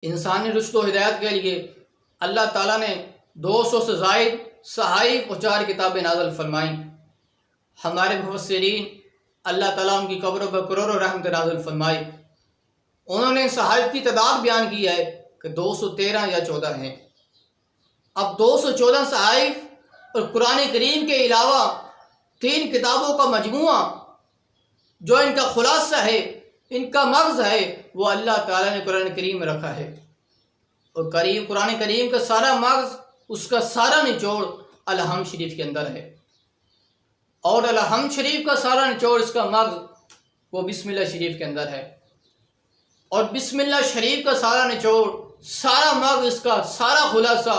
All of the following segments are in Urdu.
انسانی رشد و ہدایت کے لیے اللہ تعالیٰ نے 200 سے زائد صحائف اور 4 کتابیں نازل فرمائیں۔ ہمارے مفسرین اللہ تعالیٰ ان کی قبروں پر کروڑوں رحمت نازل فرمائے، انہوں نے صحائف کی تعداد بیان کی ہے کہ 213 یا 14 ہیں۔ اب 214 صحائف اور قرآن کریم کے علاوہ 3 کتابوں کا مجموعہ جو ان کا خلاصہ ہے، ان کا مغز ہے، وہ اللہ تعالیٰ نے قرآن کریم میں رکھا ہے۔ اور قرآن کریم کا سارا مغز، اس کا سارا نچوڑ الحمد شریف کے اندر ہے، اور الحمد شریف کا سارا نچوڑ، اس کا مغز وہ بسم اللہ شریف کے اندر ہے، اور بسم اللہ شریف کا سارا نچوڑ، سارا مغز، اس کا سارا خلاصہ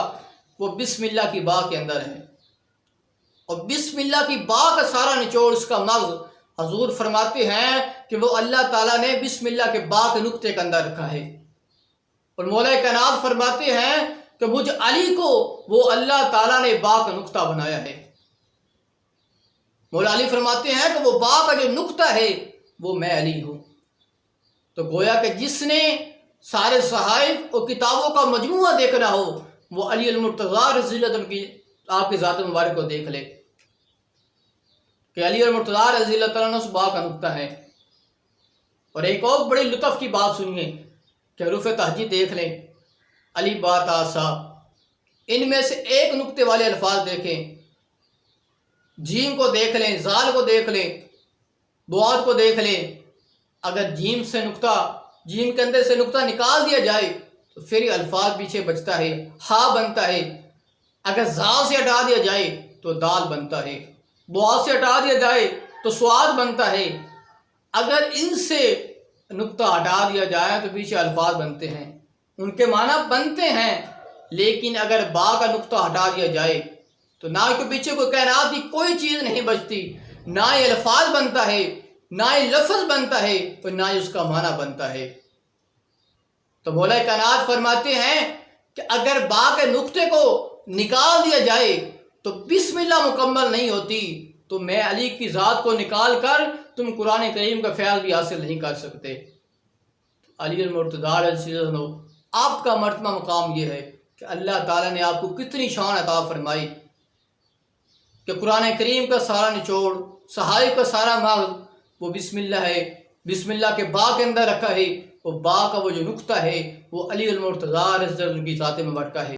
وہ بسم اللہ کی با کے اندر ہے، اور بسم اللہ کی با کا سارا نچوڑ، اس کا مغز حضور فرماتے ہیں کہ وہ اللہ تعالیٰ نے بسم اللہ کے با کے نقطے کے اندر رکھا ہے۔ اور مولا کائنات فرماتے ہیں کہ مجھ علی کو وہ اللہ تعالیٰ نے با کا نقطہ بنایا ہے۔ مولا علی فرماتے ہیں کہ وہ با کا جو نقطہ ہے وہ میں علی ہوں۔ تو گویا کہ جس نے سارے صحائف اور کتابوں کا مجموعہ دیکھنا ہو، وہ علی المرتضیٰ رضی اللہ عنہ کی آپ کی ذات مبارک کو دیکھ لے کہ علی المرتضیٰ رضی اللہ عنہ اس با کا نقطہ ہے۔ اور ایک اور بڑی لطف کی بات سنیے کہ حروف تہجید دیکھ لیں، علی با تا سا، ان میں سے ایک نقطے والے الفاظ دیکھیں، جیم کو دیکھ لیں، زال کو دیکھ لیں، بعد کو دیکھ لیں۔ اگر جیم کے اندر سے نقطہ نکال دیا جائے تو پھر یہ الفاظ پیچھے بچتا ہے، ہا بنتا ہے۔ اگر زا سے ہٹا دیا جائے تو دال بنتا ہے، بعد سے ہٹا دیا جائے تو سواد بنتا ہے۔ اگر ان سے نقطہ ہٹا دیا جائے تو پیچھے الفاظ بنتے ہیں، ان کے معنی بنتے ہیں، لیکن اگر با کا نقطہ ہٹا دیا جائے تو نہ کہ پیچھے کوئی کائنات کی کوئی چیز نہیں بچتی، نہ یہ الفاظ بنتا ہے، نہ یہ لفظ بنتا ہے، اور نہ ہی اس کا معنی بنتا ہے۔ تو مولا کائنات فرماتے ہیں کہ اگر با کے نقطے کو نکال دیا جائے تو بسم اللہ مکمل نہیں ہوتی، تو میں علی کی ذات کو نکال کر تم قرآن کریم کا فیض بھی حاصل نہیں کر سکتے۔ علی المرتضیٰ رضی اللہ عنہ، آپ کا مرتبہ مقام یہ ہے کہ اللہ تعالیٰ نے آپ کو کتنی شان عطا فرمائی کہ قرآن کریم کا سارا نچوڑ، صحائف کا سارا مغز وہ بسم اللہ ہے، بسم اللہ کے با کے اندر رکھا ہے، وہ با کا وہ جو نقطہ ہے وہ علی المرتضیٰ رضی اللہ عنہ کی ذات مبارکہ ہے۔